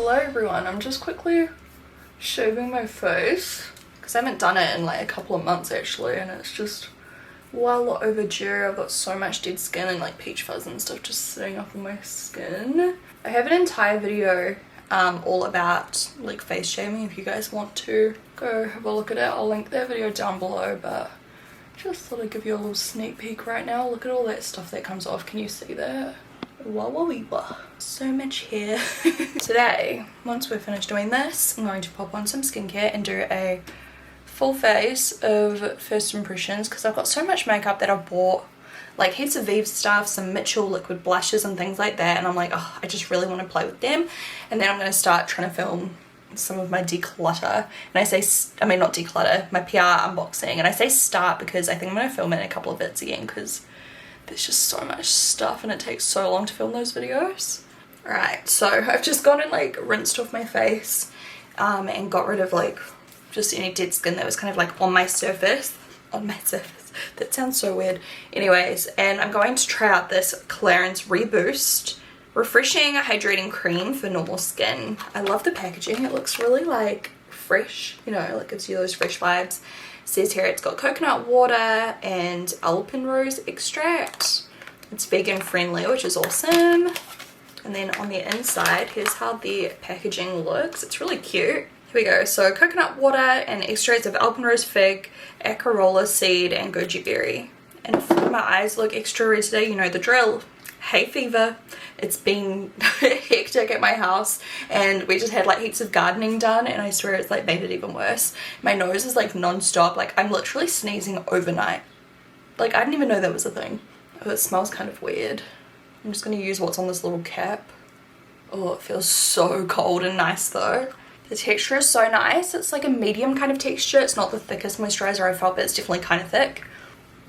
Hello everyone, I'm just quickly shaving my face because I haven't done it in like a couple of months actually, and it's just well overdue. I've got so much dead skin and like peach fuzz and stuff just sitting up on my skin. I have an entire video all about like face shaving if you guys want to go have a look at it. I'll link that video down below, but just thought I'd give you a little sneak peek right now. Look at all that stuff that comes off. Can you see that? Wah. So much hair. Today, once we're finished doing this, I'm going to pop on some skincare and do a full face of first impressions because I've got so much makeup that I've bought, like heaps of Vive stuff, some Mitchell liquid blushes and things like that, and I'm like, oh, I just really want to play with them. And then I'm going to start trying to film some of my declutter, and I mean not declutter, my PR unboxing, and I say start because I think I'm going to film it in a couple of bits again because there's just so much stuff and it takes so long to film those videos. Alright, so I've just gone and like rinsed off my face and got rid of like just any dead skin that was kind of like on my surface. That sounds so weird. Anyways, and I'm going to try out this Clarins Reboost Refreshing Hydrating Cream for normal skin. I love the packaging. It looks really like fresh, you know, like gives you those fresh vibes. It says here it's got coconut water and alpenrose extract. It's vegan friendly, which is awesome. And then on the inside, here's how the packaging looks. It's really cute. Here we go. So coconut water and extracts of alpenrose fig, acerola seed, and goji berry. And if my eyes look extra red today, you know the drill. Hay fever. It's been hectic at my house and we just had like heaps of gardening done, and I swear it's like made it even worse. My nose is like non-stop, like I'm literally sneezing overnight. Like I didn't even know that was a thing. Oh, it smells kind of weird. I'm just going to use what's on this little cap. Oh, it feels so cold and nice though. The texture is so nice. It's like a medium kind of texture. It's not the thickest moisturizer I've felt, but it's definitely kind of thick.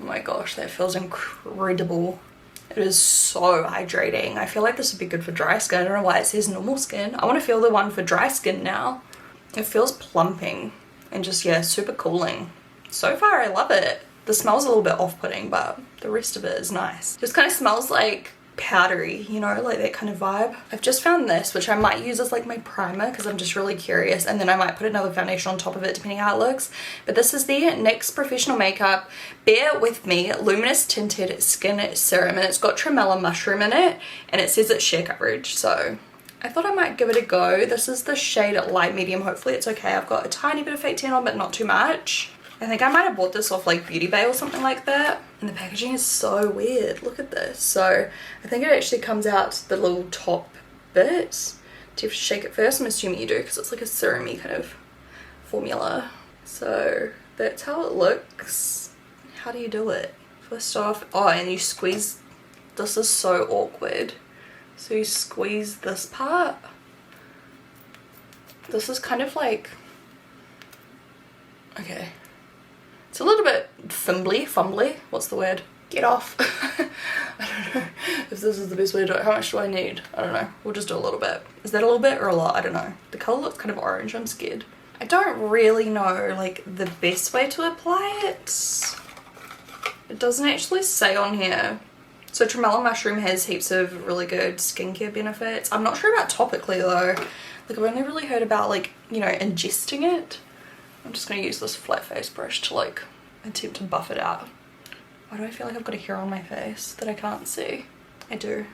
Oh my gosh, that feels incredible. It is so hydrating. I feel like this would be good for dry skin. I don't know why it says normal skin. I want to feel the one for dry skin now. It feels plumping and just, yeah, super cooling. So far I love it. The smell's a little bit off-putting, but the rest of it is nice. Just kind of smells like powdery, you know, like that kind of vibe. I've just found this, which I might use as like my primer because I'm just really curious, and then I might put another foundation on top of it depending how it looks. But this is the NYX Professional Makeup Bear With Me Luminous Tinted Skin Serum, and it's got tremella mushroom in it, and it says it's sheer coverage, so I thought I might give it a go. This is the shade light medium. Hopefully it's okay. I've got a tiny bit of fake tan on, but not too much. I think I might have bought this off like Beauty Bay or something like that. And the packaging is so weird. Look at this. So I think it actually comes out the little top bit. Do you have to shake it first? I'm assuming you do because it's like a serum-y kind of formula. So that's how it looks. How do you do it? First off, oh, and you squeeze. This is so awkward. So you squeeze this part. This is kind of like, okay. It's a little bit fumbly, what's the word? Get off. I don't know if this is the best way to do it. How much do I need? I don't know. We'll just do a little bit. Is that a little bit or a lot? I don't know. The colour looks kind of orange. I'm scared. I don't really know like the best way to apply it. It doesn't actually say on here. So tremella mushroom has heaps of really good skincare benefits. I'm not sure about topically though. Like I've only really heard about like, you know, ingesting it. I'm just going to use this flat face brush to like attempt to buff it out. Why do I feel like I've got a hair on my face that I can't see? I do.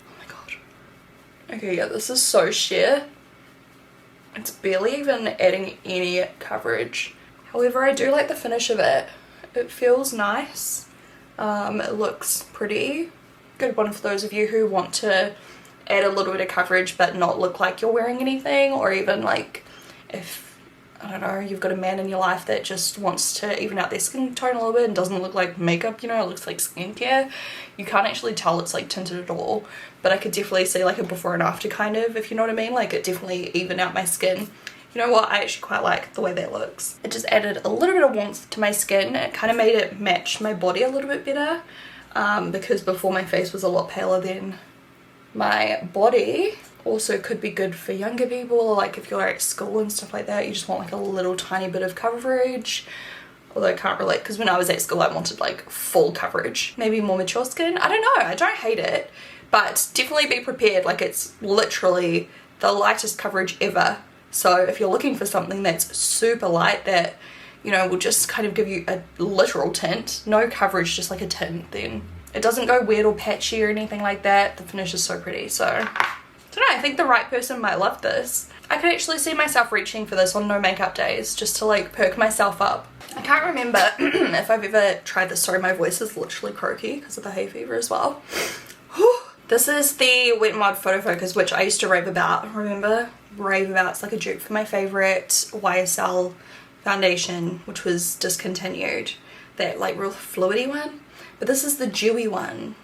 Oh my god. Okay, yeah, this is so sheer. It's barely even adding any coverage. However, I do like the finish of it. It feels nice. It looks pretty. Good one for those of you who want to add a little bit of coverage but not look like you're wearing anything, or even like if, I don't know, you've got a man in your life that just wants to even out their skin tone a little bit and doesn't look like makeup, you know, it looks like skincare. You can't actually tell it's like tinted at all, but I could definitely see like a before and after kind of, if you know what I mean. Like it definitely evened out my skin. You know what, I actually quite like the way that looks. It just added a little bit of warmth to my skin. It kind of made it match my body a little bit better because before my face was a lot paler than my body. Also could be good for younger people, or like if you're at school and stuff like that, you just want like a little tiny bit of coverage. Although I can't relate because when I was at school I wanted like full coverage. Maybe more mature skin, I don't know, I don't hate it, but definitely be prepared. Like it's literally the lightest coverage ever. So if you're looking for something that's super light that, you know, will just kind of give you a literal tint, no coverage, just like a tint, then it doesn't go weird or patchy or anything like that. The finish is so pretty. So I don't know, I think the right person might love this. I could actually see myself reaching for this on no makeup days just to like perk myself up. I can't remember if I've ever tried this. Sorry, my voice is literally croaky because of the hay fever as well. This is the Wet n Wild Photo Focus, which I used to rave about. Remember? Rave about. It's like a dupe for my favourite YSL foundation, which was discontinued. That like real fluidy one. But this is the dewy one,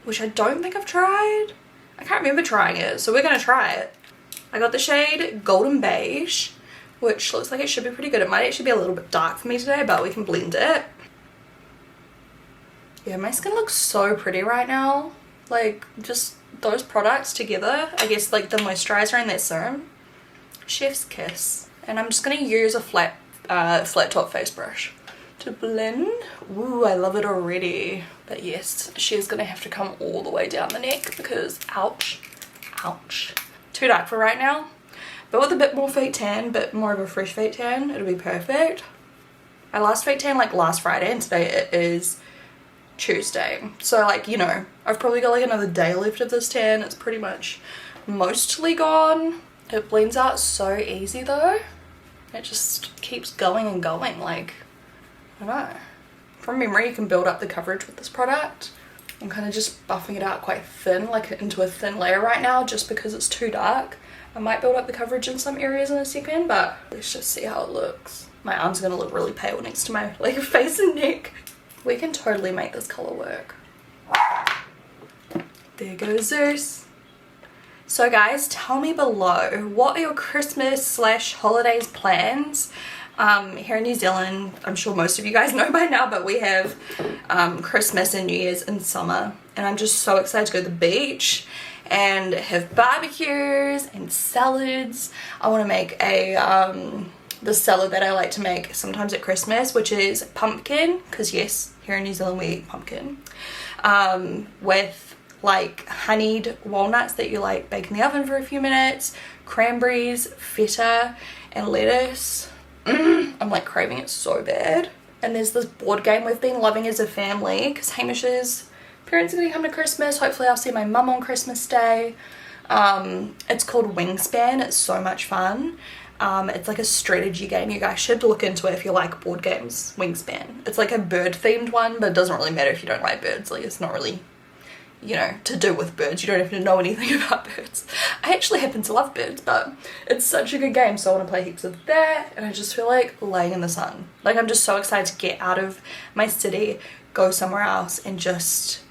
which I don't think I've tried. I can't remember trying it, so we're going to try it. I got the shade Golden Beige, which looks like it should be pretty good. It might actually be a little bit dark for me today, but we can blend it. Yeah, my skin looks so pretty right now. Like, just those products together. I guess like the moisturizer and that serum. Chef's kiss. And I'm just going to use a flat top face brush to blend. Ooh, I love it already. But yes, she's going to have to come all the way down the neck because ouch, ouch. Too dark for right now, but with a bit more fake tan, but more of a fresh fake tan, it'll be perfect. I last fake tan like last Friday and today it is Tuesday, so like, you know, I've probably got like another day left of this tan. It's pretty much mostly gone. It blends out so easy though. It just keeps going and going. Like, I don't know, from memory you can build up the coverage with this product. I'm kind of just buffing it out quite thin, like into a thin layer right now, just because it's too dark. I might build up the coverage in some areas in a second, but let's just see how it looks. My arm's gonna look really pale next to my like face and neck. We can totally make this color work. There goes Zeus. So guys, tell me below, what are your Christmas / holidays plans? Here in New Zealand, I'm sure most of you guys know by now, but we have Christmas and New Year's in summer, and I'm just so excited to go to the beach and have barbecues and salads. I want to make the salad that I like to make sometimes at Christmas, which is pumpkin, because yes, here in New Zealand we eat pumpkin, with like honeyed walnuts that you like bake in the oven for a few minutes, cranberries, feta and lettuce. I'm like craving it so bad. And there's this board game we've been loving as a family because Hamish's parents are going to come to Christmas. Hopefully I'll see my mum on Christmas Day. It's called Wingspan. It's so much fun. It's like a strategy game. You guys should look into it if you like board games. Wingspan. It's like a bird themed one, but it doesn't really matter if you don't like birds. Like, it's not really, you know, to do with birds. You don't have to know anything about birds. I actually happen to love birds, but it's such a good game, so I want to play heaps of that, and I just feel like laying in the sun. Like, I'm just so excited to get out of my city, go somewhere else, and just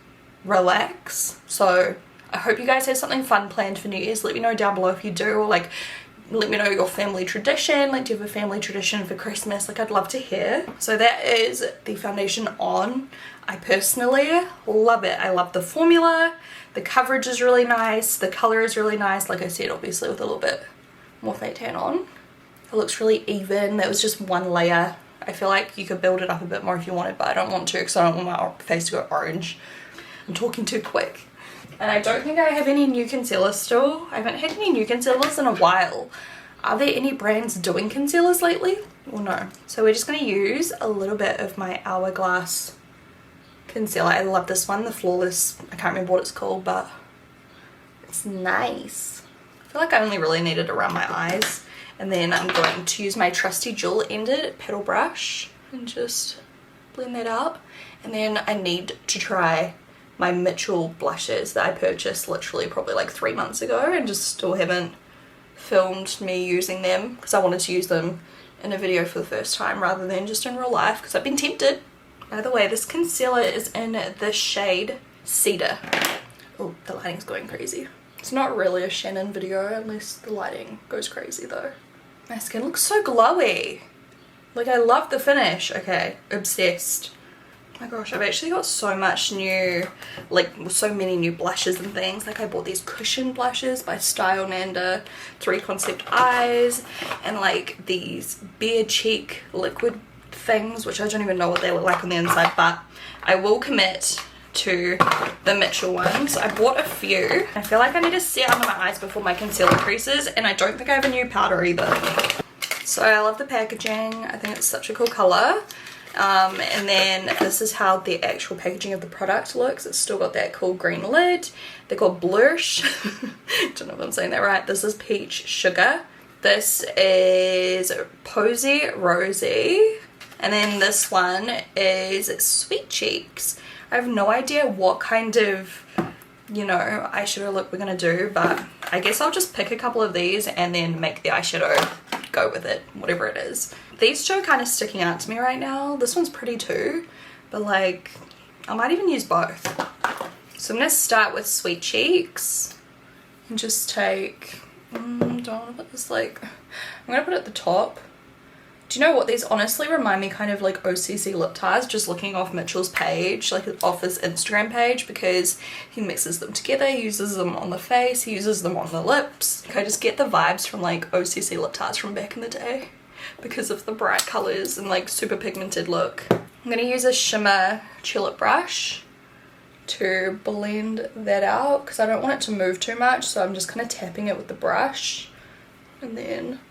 relax. So I hope you guys have something fun planned for New Year's. Let me know down below if you do, or like let me know your family tradition. Like, do you have a family tradition for Christmas? Like, I'd love to hear. So that is the foundation on. I personally love it. I love the formula. The coverage is really nice. The color is really nice. Like I said, obviously with a little bit more fake tan on. It looks really even. That was just one layer. I feel like you could build it up a bit more if you wanted, but I don't want to because I don't want my face to go orange. I'm talking too quick. And I don't think I have any new concealers still. I haven't had any new concealers in a while. Are there any brands doing concealers lately? Well, no. So we're just going to use a little bit of my Hourglass concealer. I love this one, the Flawless. I can't remember what it's called, but it's nice. I feel like I only really need it around my eyes. And then I'm going to use my trusty dual-ended petal brush and just blend that out. And then I need to try my Mitchell blushes that I purchased literally probably like 3 months ago and just still haven't filmed me using them because I wanted to use them in a video for the first time rather than just in real life because I've been tempted. By the way, this concealer is in the shade Cedar. Oh, the lighting's going crazy. It's not really a Shannon video unless the lighting goes crazy though. My skin looks so glowy. Like, I love the finish. Okay, obsessed. Oh my gosh, I've actually got so much new, like so many new blushes and things. Like, I bought these cushion blushes by Style Nanda, 3 Concept Eyes, and like these bare cheek liquid things, which I don't even know what they look like on the inside, but I will commit to the Mitchell ones. I bought a few. I feel like I need to set under my eyes before my concealer creases, and I don't think I have a new powder either. So I love the packaging. I think it's such a cool color. And then this is how the actual packaging of the product looks. It's still got that cool green lid. They're called Blush. Don't know if I'm saying that right. This is Peach Sugar. This is Posy Rosy. And then this one is Sweet Cheeks. I have no idea what kind of, you know, eyeshadow look we're gonna do, but I guess I'll just pick a couple of these and then make the eyeshadow go with it, whatever it is. These two are kind of sticking out to me right now. This one's pretty too, but like, I might even use both. So I'm gonna start with Sweet Cheeks and just take, don't want to put this like, I'm gonna put it at the top. Do you know what, these honestly remind me kind of like OCC lip ties, just looking off Mitchell's page, like off his Instagram page, because he mixes them together, he uses them on the face, he uses them on the lips. Like, I just get the vibes from like OCC lip ties from back in the day because of the bright colors and like super pigmented look. I'm gonna use a shimmer tulip brush to blend that out because I don't want it to move too much, so I'm just kind of tapping it with the brush and then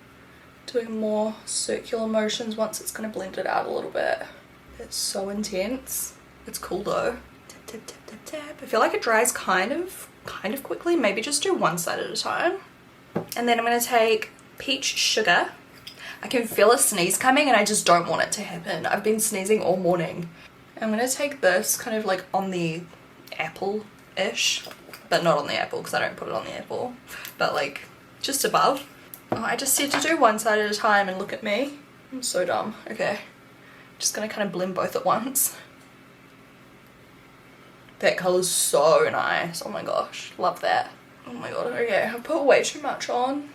doing more circular motions once it's going to blend it out a little bit. It's so intense. It's cool though. Tap, tap, tap, tap, tap. I feel like it dries kind of quickly. Maybe just do one side at a time. And then I'm going to take Peach Sugar. I can feel a sneeze coming and I just don't want it to happen. I've been sneezing all morning. I'm going to take this kind of like on the apple-ish, but not on the apple because I don't put it on the apple, but like just above. Oh, I just said to do one side at a time and look at me. I'm so dumb. Okay. Just gonna kind of blend both at once. That colour's so nice. Oh my gosh. Love that. Oh my god. Okay, I've put way too much on.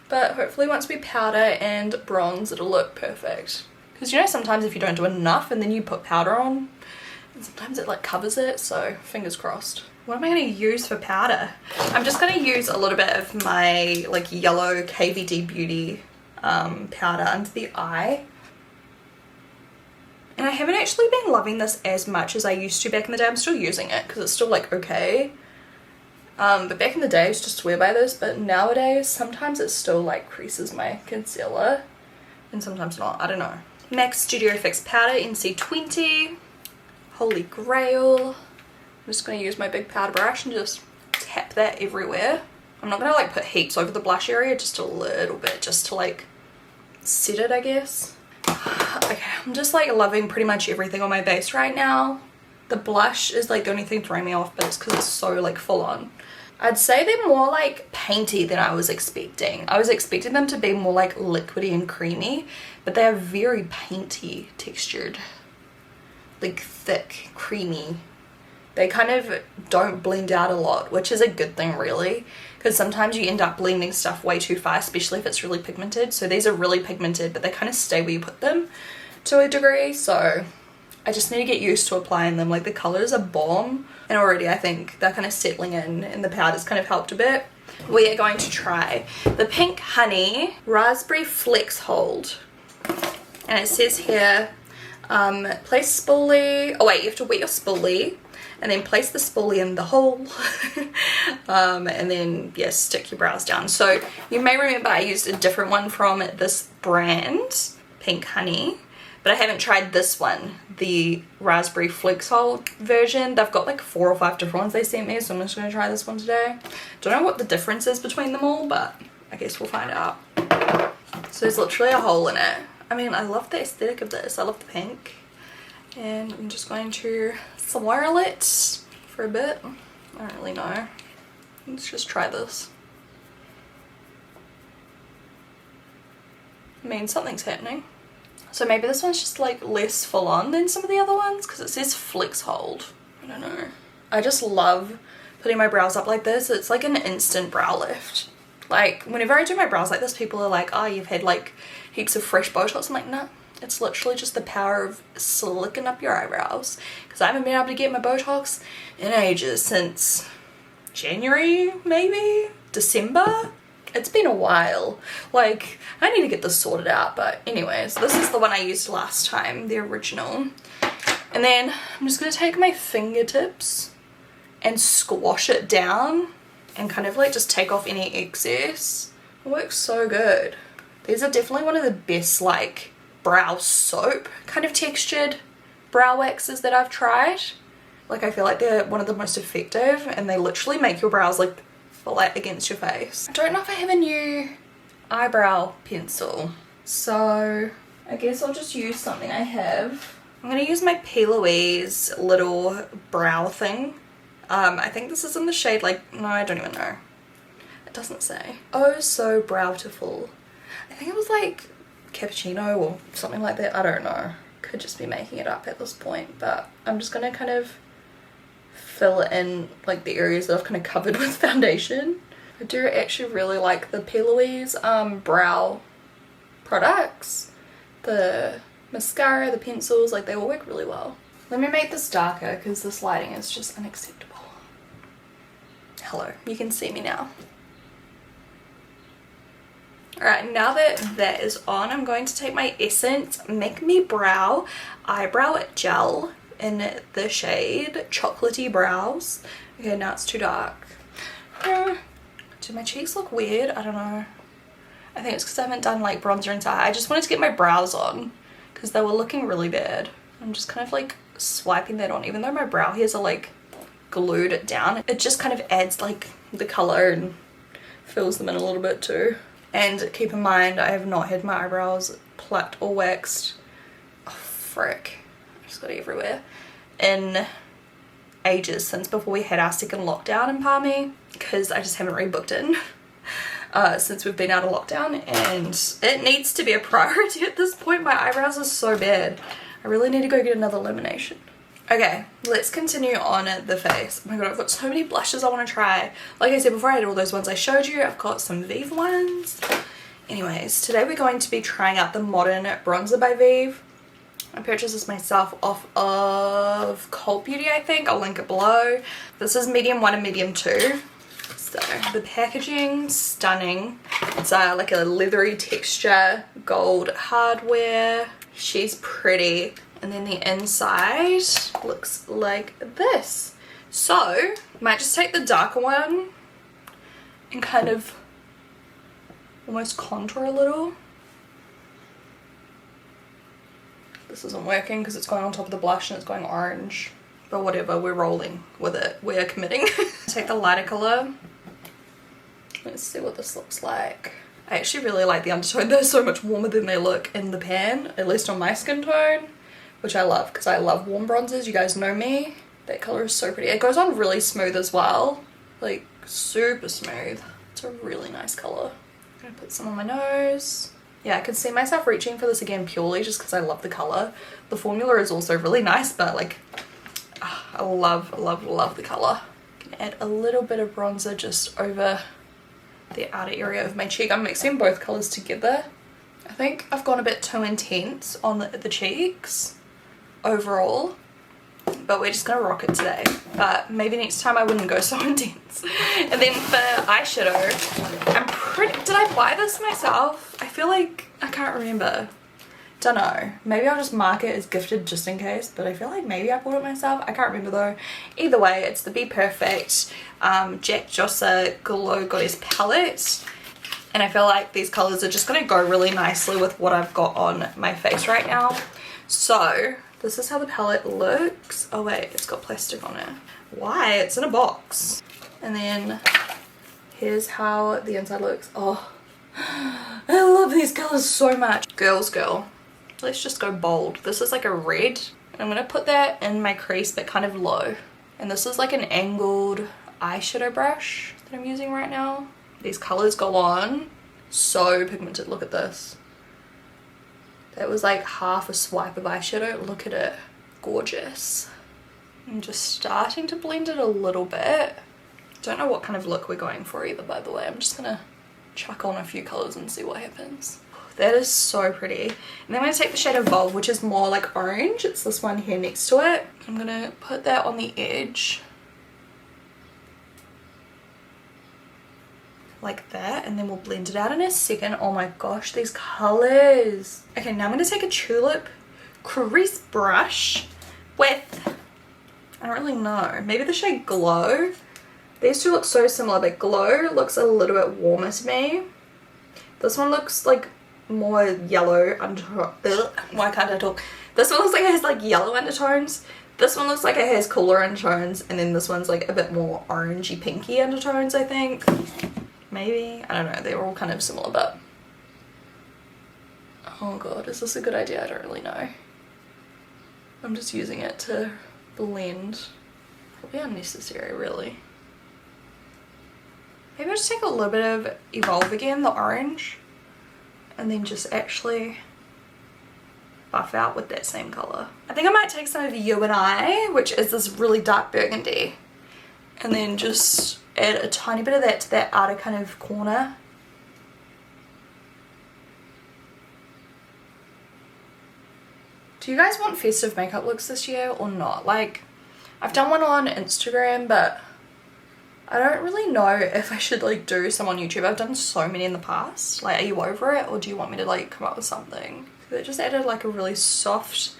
But hopefully once we powder and bronze, it'll look perfect. Because you know sometimes if you don't do enough and then you put powder on, and sometimes it like covers it, so fingers crossed. What am I going to use for powder? I'm just going to use a little bit of my like yellow KVD Beauty powder under the eye. And I haven't actually been loving this as much as I used to back in the day. I'm still using it because it's still like okay. But back in the day I used to swear by this, but nowadays sometimes it still like creases my concealer and sometimes not. I don't know. MAC Studio Fix powder in C20. Holy Grail. I'm just going to use my big powder brush and just tap that everywhere. I'm not going to like put heaps over the blush area, just a little bit, just to like set it, I guess. Okay, I'm just like loving pretty much everything on my base right now. The blush is like the only thing throwing me off, but it's because it's so like full on. I'd say they're more like painty than I was expecting. I was expecting them to be more like liquidy and creamy, but they are very painty textured. Like thick, creamy. They kind of don't blend out a lot, which is a good thing really, because sometimes you end up blending stuff way too fast, especially if it's really pigmented. So these are really pigmented, but they kind of stay where you put them to a degree. So I just need to get used to applying them. Like the colors are bomb, and already I think they're kind of settling in and the powder's kind of helped a bit. We are going to try the Pink Honey Raspberry Flex Hold. And it says here, place spoolie, oh wait, you have to wet your spoolie and then place the spoolie in the hole and then yes, stick your brows down. So you may remember I used a different one from this brand, Pink Honey, but I haven't tried this one, the Raspberry Flex Hold version. They've got like 4 or 5 different ones they sent me, so I'm just going to try this one today. Don't know what the difference is between them all, but I guess we'll find out. So there's literally a hole in it. I mean, I love the aesthetic of this. I love the pink. And I'm just going to swirl it for a bit. I don't really know. Let's just try this. I mean, something's happening. So maybe this one's just like less full on than some of the other ones because it says Flex Hold. I don't know. I just love putting my brows up like this. It's like an instant brow lift. Like whenever I do my brows like this, people are like, oh, you've had like heaps of fresh Botox. I'm like, nah, it's literally just the power of slicking up your eyebrows, because I haven't been able to get my Botox in ages, since January, maybe December. It's been a while. Like, I need to get this sorted out, but anyways, this is the one I used last time, the original. And then I'm just going to take my fingertips and squash it down and kind of like just take off any excess. It works so good. These are definitely one of the best like brow soap kind of textured brow waxes that I've tried. Like I feel like they're one of the most effective and they literally make your brows like flat against your face. I don't know if I have a new eyebrow pencil, so I guess I'll just use something I have. I'm going to use my P.O.BOX little brow thing. I think this is in the shade like, no, I don't even know. It doesn't say. Oh, so browtiful. I think it was like cappuccino or something like that. I don't know. Could just be making it up at this point, but I'm just going to kind of fill in like the areas that I've kind of covered with foundation. I do actually really like the P.O.BOX brow products. The mascara, the pencils, like they all work really well. Let me make this darker because this lighting is just unacceptable. Hello, you can see me now. Alright, now that that is on, I'm going to take my Essence Make Me Brow Eyebrow Gel in the shade Chocolatey Brows. Okay, now it's too dark. Do my cheeks look weird? I don't know. I think it's because I haven't done like bronzer inside. I just wanted to get my brows on because they were looking really bad. I'm just kind of like swiping that on, even though my brow hairs are like glued down. It just kind of adds like the color and fills them in a little bit too. And keep in mind, I have not had my eyebrows plucked or waxed. Oh frick, I just got it everywhere. In ages, since before we had our second lockdown in Palmy, because I just haven't rebooked in since we've been out of lockdown, and it needs to be a priority at this point. My eyebrows are so bad. I really need to go get another lamination. Okay, let's continue on the face. Oh my god, I've got so many blushes I want to try. Like I said before, I had all those ones I showed you. I've got some Vive ones. Anyways, today we're going to be trying out the Modern Bronzer by Vive. I purchased this myself off of Cult Beauty, I think. I'll link it below. This is medium 1 and medium 2. So the packaging, stunning. It's like a leathery texture, gold hardware. She's pretty. And then the inside looks like this. So I might just take the darker one and kind of almost contour a little. This isn't working because it's going on top of the blush and it's going orange. But whatever, we're rolling with it. We're committing. Take the lighter color. Let's see what this looks like. I actually really like the undertone. They're so much warmer than they look in the pan, at least on my skin tone, which I love because I love warm bronzers. You guys know me. That color is so pretty. It goes on really smooth as well. Like super smooth. It's a really nice color. I'm gonna put some on my nose. Yeah, I could see myself reaching for this again purely just because I love the color. The formula is also really nice, but like, I love the color. Can add a little bit of bronzer just over the outer area of my cheek. I'm mixing both colors together. I think I've gone a bit too intense on the cheeks overall, but we're just gonna rock it today. But maybe next time I wouldn't go so intense. And then for eyeshadow, I'm pretty, did I buy this myself? I feel like, I can't remember. Don't know. Maybe I'll just mark it as gifted just in case, but I feel like maybe I bought it myself. I can't remember though. Either way, it's the Be Perfect Jack Jossa Glow Goddess palette. And I feel like these colors are just gonna go really nicely with what I've got on my face right now. So this is how the palette looks. Oh wait, it's got plastic on it. Why? It's in a box. And then here's how the inside looks. Oh, I love these colors so much. Girls girl. Let's just go bold. This is like a red. And I'm gonna put that in my crease but kind of low. And this is like an angled eyeshadow brush that I'm using right now. These colors go on so pigmented. Look at this. That was like half a swipe of eyeshadow. Look at it. Gorgeous. I'm just starting to blend it a little bit. Don't know what kind of look we're going for either, by the way. I'm just gonna chuck on a few colors and see what happens. That is so pretty. And then I'm going to take the shade of Evolve, which is more like orange. It's this one here next to it. I'm going to put that on the edge. Like that. And then we'll blend it out in a second. Oh my gosh, these colors. Okay, now I'm going to take a Tulip crease brush with, I don't really know, maybe the shade Glow. These two look so similar, but Glow looks a little bit warmer to me. This one looks like more yellow undertones. Why can't I talk? This one looks like it has like yellow undertones. This one looks like it has cooler undertones, and then this one's like a bit more orangey pinky undertones, I think. Maybe, I don't know, they're all kind of similar, but oh god, is this a good idea? I don't really know. I'm just using it to blend. Probably unnecessary, really. Maybe I'll just take a little bit of Evolve again, the orange, and then just actually buff out with that same colour. I think I might take some of You and I, which is this really dark burgundy, and then just add a tiny bit of that to that outer kind of corner. Do you guys want festive makeup looks this year or not? Like, I've done one on Instagram, but I don't really know if I should like do some on YouTube. I've done so many in the past. Like, are you over it, or do you want me to like come up with something? It just added like a really soft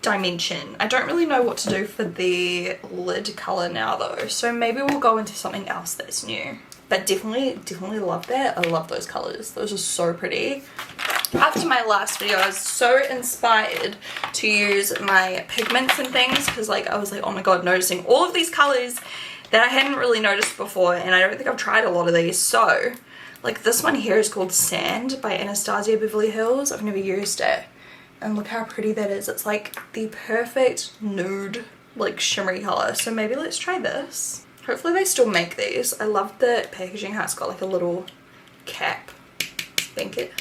dimension. I don't really know what to do for the lid colour now though, so maybe we'll go into something else that's new. But definitely love that. I love those colours. Those are so pretty. After my last video, I was so inspired to use my pigments and things, because like I was like, oh my god, noticing all of these colours that I hadn't really noticed before, and I don't think I've tried a lot of these. So like this one here is called Sand by Anastasia Beverly Hills. I've never used it, and look how pretty that is. It's like the perfect nude like shimmery colour. So maybe let's try this. Hopefully they still make these. I love the packaging, how it's got like a little cap. Thank it.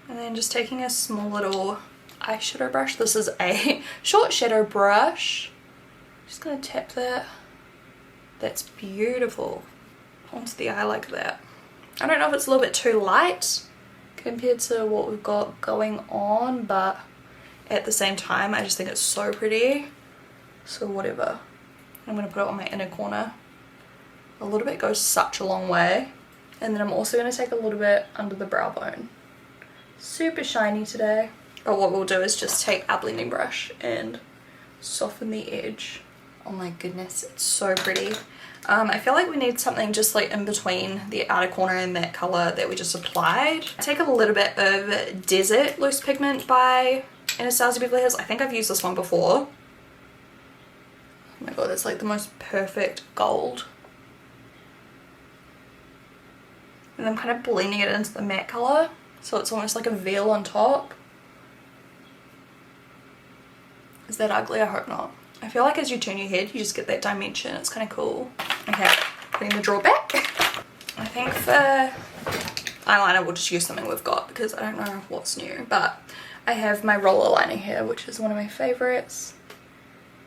And then just taking a small little eyeshadow brush. This is a short shadow brush. Just gonna tap that. That's beautiful onto the eye like that. I don't know if it's a little bit too light compared to what we've got going on, but at the same time I just think it's so pretty. So whatever. I'm gonna put it on my inner corner. A little bit goes such a long way. And then I'm also gonna take a little bit under the brow bone. Super shiny today. But what we'll do is just take our blending brush and soften the edge. Oh my goodness, it's so pretty. I feel like we need something just like in between the outer corner and that colour that we just applied. Take a little bit of Desert Loose Pigment by Anastasia Beverly Hills. I think I've used this one before. Oh my god, that's like the most perfect gold. And I'm kind of blending it into the matte colour, so it's almost like a veil on top. Is that ugly? I hope not. I feel like as you turn your head, you just get that dimension. It's kind of cool. Okay, putting the drawer back. I think for eyeliner, we'll just use something we've got, because I don't know what's new. But I have my roller liner here, which is one of my favourites.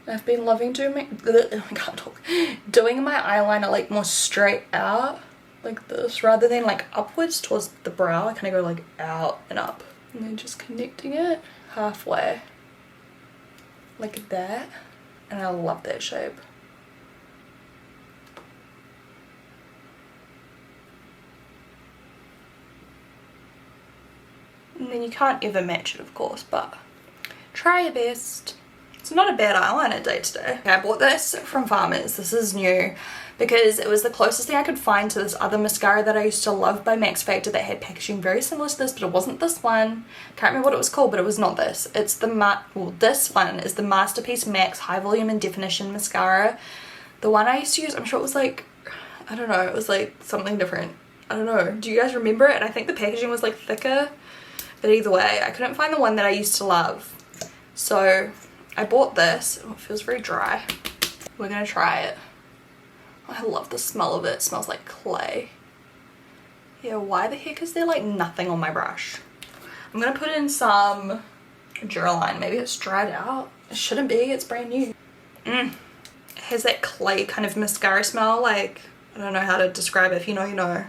I've been loving doing my eyeliner like more straight out, like this, rather than like upwards towards the brow. I kind of go like out and up, and then just connecting it halfway like that. And I love that shape. And then you can't ever match it, of course, but try your best. It's not a bad eyeliner day today. Okay, I bought this from Farmers. This is new because it was the closest thing I could find to this other mascara that I used to love by Max Factor that had packaging very similar to this, but it wasn't this one. Can't remember what it was called, but it was not this. It's the this one is the Masterpiece Max High Volume and Definition Mascara. The one I used to use, I'm sure it was like, I don't know, it was like something different. I don't know. Do you guys remember it? And I think the packaging was like thicker, but either way, I couldn't find the one that I used to love. So I bought this. Oh, it feels very dry. We're gonna try it. I love the smell of it. It smells like clay. Yeah, why the heck is there like nothing on my brush? I'm gonna put in some Duraline. Maybe it's dried out. It shouldn't be, it's brand new. It has that clay kind of mascara smell. Like, I don't know how to describe it. If you know, you know.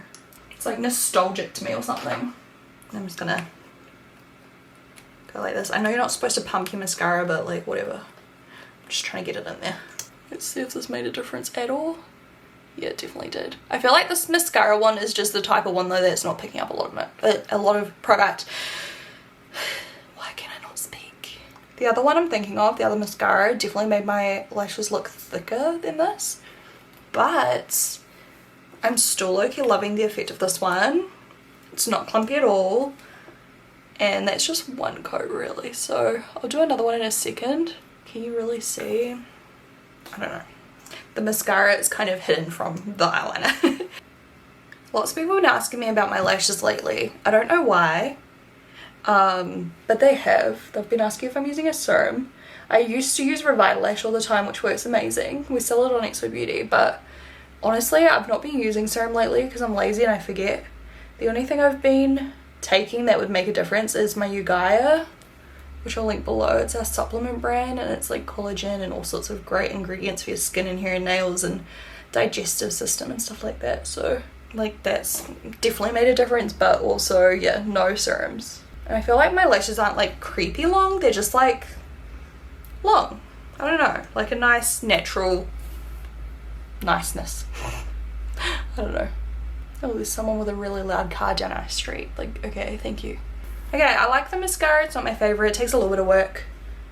It's like nostalgic to me or something. I'm just gonna go like this. I know you're not supposed to pump your mascara, but like whatever. I'm just trying to get it in there. Let's see if this made a difference at all. Yeah, it definitely did. I feel like this mascara one is just the type of one though that's not picking up a lot of product. Why can I not speak? The other one I'm thinking of, the other mascara, definitely made my lashes look thicker than this. But I'm still low-key loving the effect of this one. It's not clumpy at all. And that's just one coat really. So I'll do another one in a second. Can you really see? I don't know. The mascara is kind of hidden from the eyeliner. Lots of people have been asking me about my lashes lately. I don't know why. But they have. They've been asking if I'm using a serum. I used to use Revitalash all the time, which works amazing. We sell it on Expo Beauty, but honestly, I've not been using serum lately because I'm lazy and I forget. The only thing I've been taking that would make a difference is my Ugaya, which I'll link below. It's our supplement brand and it's like collagen and all sorts of great ingredients for your skin and hair and nails and digestive system and stuff like that. So like that's definitely made a difference, but also yeah, no serums. And I feel like my lashes aren't like creepy long, they're just like long. I don't know, like a nice natural niceness. I don't know. Oh, there's someone with a really loud car down our street. Like, okay, thank you. Okay, I like the mascara. It's not my favorite. It takes a little bit of work.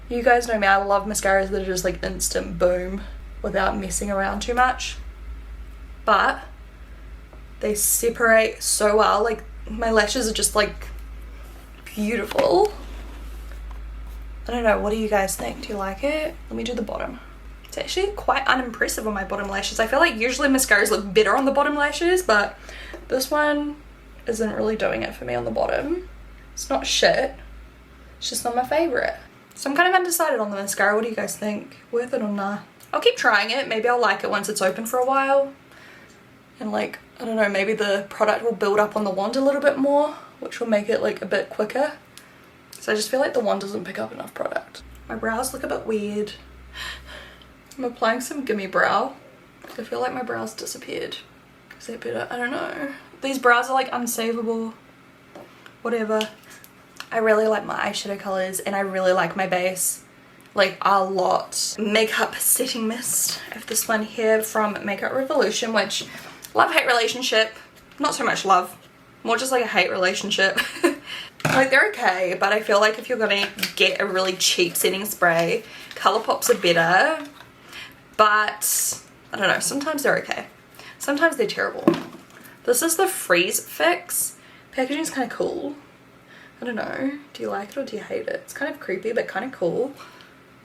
You guys know me, I love mascaras that are just like instant boom without messing around too much. But they separate so well. Like, my lashes are just like beautiful. I don't know, what do you guys think? Do you like it? Let me do the bottom. It's actually quite unimpressive on my bottom lashes. I feel like usually mascaras look better on the bottom lashes, but this one isn't really doing it for me on the bottom. It's not shit, it's just not my favorite. So I'm kind of undecided on the mascara. What do you guys think? Worth it or nah? I'll keep trying it. Maybe I'll like it once it's open for a while. And like, I don't know, maybe the product will build up on the wand a little bit more, which will make it like a bit quicker. So I just feel like the wand doesn't pick up enough product. My brows look a bit weird. I'm applying some Gimme Brow. I feel like my brows disappeared. Is that better? I don't know. These brows are like unsavable. Whatever. I really like my eyeshadow colors and I really like my base. Like a lot. Makeup setting mist. I have this one here from Makeup Revolution, which love-hate relationship. Not so much love. More just like a hate relationship. Like they're okay, but I feel like if you're gonna get a really cheap setting spray, Colourpops are better. But I don't know, sometimes they're okay. Sometimes they're terrible. This is the Freeze Fix. Packaging is kind of cool. I don't know, do you like it or do you hate it? It's kind of creepy but kind of cool.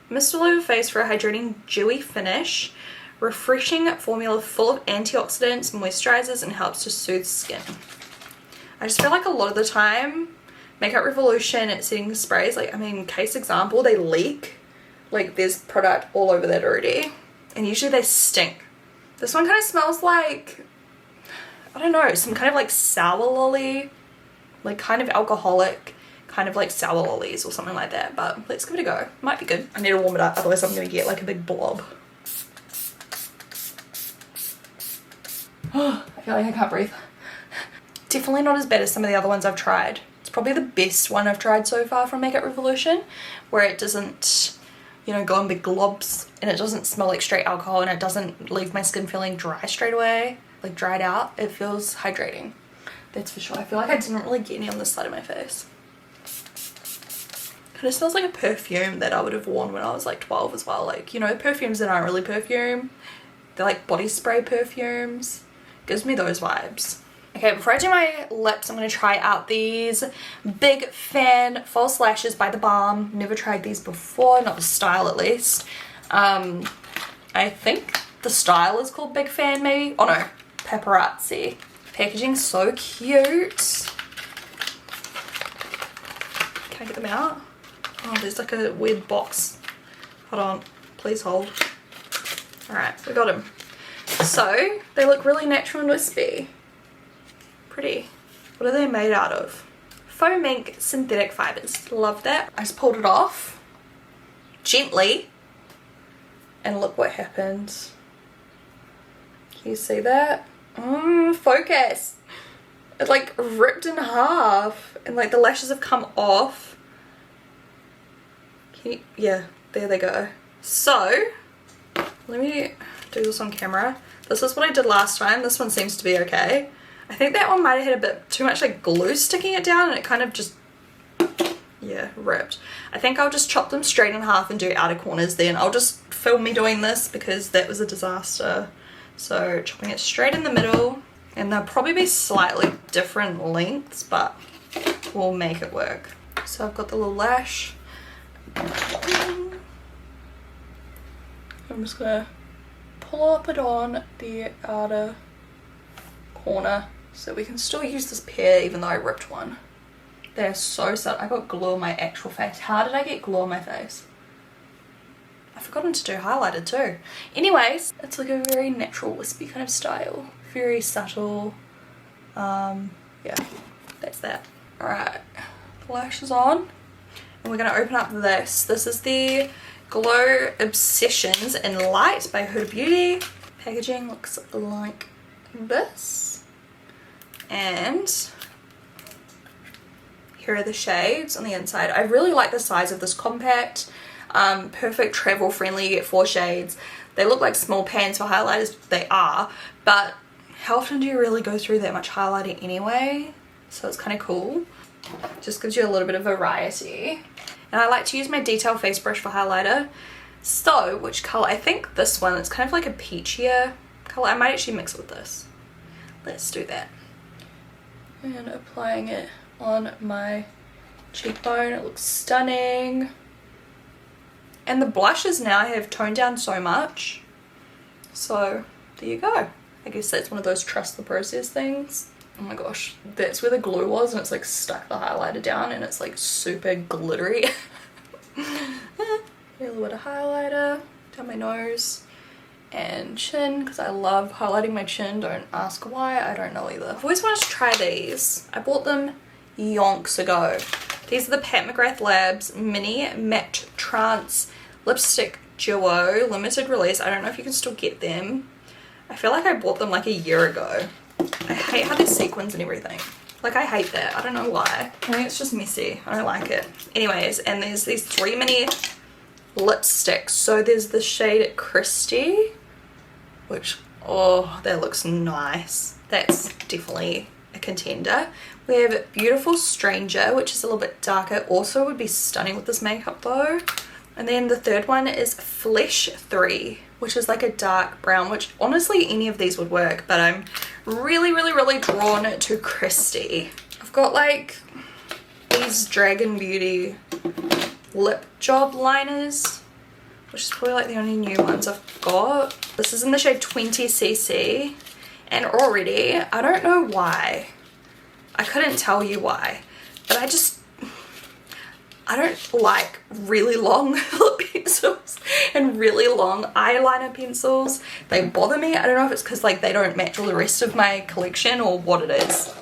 Mist all over face for a hydrating dewy finish. Refreshing formula full of antioxidants, moisturizers and helps to soothe skin. I just feel like a lot of the time Makeup Revolution setting sprays, like I mean case example, they leak. Like there's product all over that already. And usually they stink. This one kind of smells like, I don't know, some kind of like sour lolly, like kind of alcoholic, kind of like sour lollies or something like that. But let's give it a go. Might be good. I need to warm it up, otherwise I'm gonna get like a big blob. Oh, I feel like I can't breathe. Definitely not as bad as some of the other ones I've tried. It's probably the best one I've tried so far from Makeup Revolution, where it doesn't, you know, go in big globs and it doesn't smell like straight alcohol and it doesn't leave my skin feeling dry straight away, like dried out. It feels hydrating, that's for sure. I feel like I didn't really get any on this side of my face. Kind of smells like a perfume that I would have worn when I was like 12 as well. Like, you know, perfumes that aren't really perfume, they're like body spray perfumes. Gives me those vibes. Okay, before I do my lips, I'm going to try out these Big Fan false lashes by The Balm. Never tried these before, not the style at least. I think the style is called Big Fan maybe. Oh no, Paparazzi. Packaging's so cute. Can I get them out? Oh, there's like a weird box. Hold on, please hold. Alright, we got them. So, they look really natural and wispy. Pretty. What are they made out of? Faux mink synthetic fibers. Love that. I just pulled it off gently and look what happens. Can you see that? Focus. It like ripped in half and like the lashes have come off. Can you, yeah, there they go. So, let me do this on camera. This is what I did last time. This one seems to be okay. I think that one might have had a bit too much like glue sticking it down and it kind of just, yeah, ripped. I think I'll just chop them straight in half and do outer corners then. I'll just film me doing this because that was a disaster. So chopping it straight in the middle, and they'll probably be slightly different lengths, but we'll make it work. So I've got the little lash. I'm just gonna plop it on the outer corner so we can still use this pair even though I ripped one. They're so subtle. I got glue on my actual face. How did I get glue on my face? I've forgotten to do highlighter too. Anyways, it's like a very natural wispy kind of style. Very subtle. Yeah, that's that. Alright, the lash is on. And we're going to open up this. This is the Glow Obsessions in Light by Huda Beauty. Packaging looks like this. And here are the shades on the inside. I really like the size of this compact. Perfect travel friendly. You get 4 shades. They look like small pans for highlighters. They are. But how often do you really go through that much highlighting anyway? So it's kind of cool. Just gives you a little bit of variety. And I like to use my detail face brush for highlighter. So which color? I think this one. It's kind of like a peachier color. I might actually mix it with this. Let's do that. And applying it on my cheekbone. It looks stunning. And the blushes now have toned down so much. So there you go. I guess that's one of those trust the process things. Oh my gosh, that's where the glue was and it's like stuck the highlighter down and it's like super glittery. A little bit of highlighter down my nose and chin because I love highlighting my chin. Don't ask why, I don't know either. I've always wanted to try these. I bought them yonks ago. These are the Pat McGrath Labs Mini Matte Trance Lipstick Duo limited release. I don't know if you can still get them. I feel like I bought them like a year ago. I hate how there's sequins and everything. Like I hate that. I don't know why. I think it's just messy. I don't like it. Anyways, and there's these 3 mini lipsticks. So there's the shade Christy, which, oh, that looks nice. That's definitely a contender. We have Beautiful Stranger, which is a little bit darker. Also would be stunning with this makeup though. And then the third one is Flesh 3, which is like a dark brown, which honestly any of these would work, but I'm really drawn to Christy. I've got like these Dragon Beauty lip job liners, which is probably like the only new ones I've got. This is in the shade 20cc, and already, I don't know why, I couldn't tell you why, but I don't like really long lip pencils and really long eyeliner pencils. They bother me. I don't know if it's because like they don't match all the rest of my collection or what it is.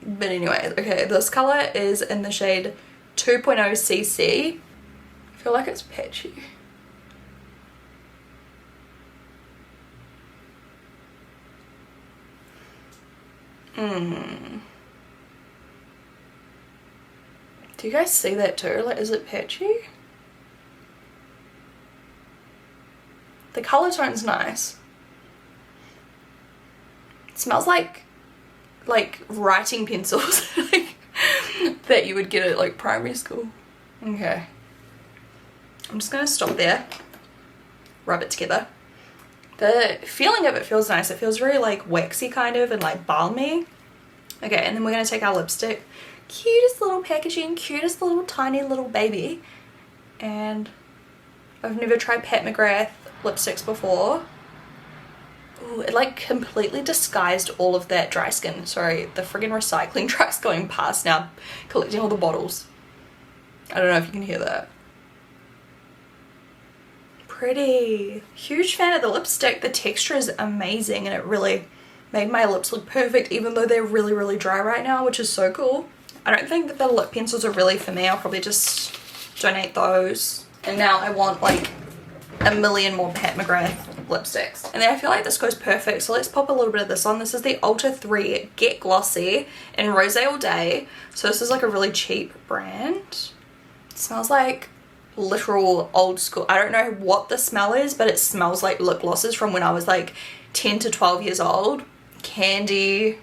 But anyway, okay, this color is in the shade 2.0cc. I feel like it's patchy. Do you guys see that too? Like, is it patchy? The color tone's nice. It smells like writing pencils that you would get at like primary school. Okay. I'm just gonna stop there. Rub it together. The feeling of it feels nice. It feels very like waxy kind of and like balmy. Okay, and then we're gonna take our lipstick. Cutest little packaging, cutest little tiny little baby. And I've never tried Pat McGrath lipsticks before. Ooh, it like completely disguised all of that dry skin. Sorry, the friggin' recycling truck's going past now, collecting all the bottles. I don't know if you can hear that. Pretty. Huge fan of the lipstick. The texture is amazing and it really made my lips look perfect even though they're really dry right now, which is so cool. I don't think that the lip pencils are really for me. I'll probably just donate those. And now I want like a million more Pat McGrath lipsticks. And then I feel like this goes perfect. So let's pop a little bit of this on. This is the Ultra 3 Get Glossy in Rose All Day. So this is like a really cheap brand. It smells like literal old school. I don't know what the smell is, but it smells like lip glosses from when I was like 10 to 12 years old. Candy,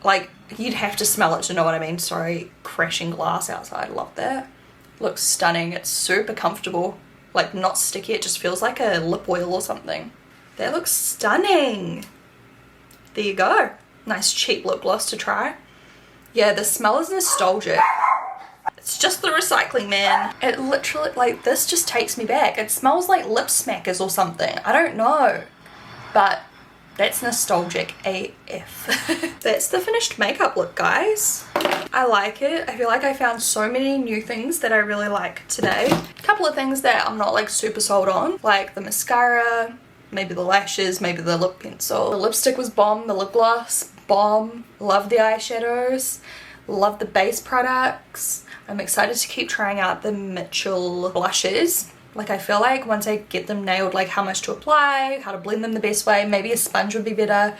like you'd have to smell it to know what I mean. Sorry, crashing glass outside, love that. looks stunning. It's super comfortable, like not sticky. It just feels like a lip oil or something. That looks stunning. There you go. Nice cheap lip gloss to try. Yeah, the smell is nostalgic. It's just the recycling, man. It literally, like, this just takes me back. It smells like lip smackers or something. I don't know. But that's nostalgic AF. That's the finished makeup look, guys. I like it. I feel like I found so many new things that I really like today. A couple of things that I'm not like super sold on, like the mascara, maybe the lashes, maybe the lip pencil. The lipstick was bomb, the lip gloss, bomb. Love the eyeshadows, love the base products. I'm excited to keep trying out the Mitchell blushes. Like, I feel like once I get them nailed, like how much to apply, how to blend them the best way, maybe a sponge would be better.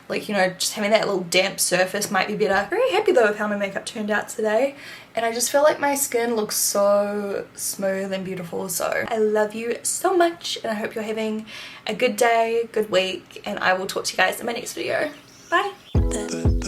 Like, you know, just having that little damp surface might be better. Very happy though with how my makeup turned out today. And I just feel like my skin looks so smooth and beautiful. So I love you so much, and I hope you're having a good day, good week, and I will talk to you guys in my next video. Bye.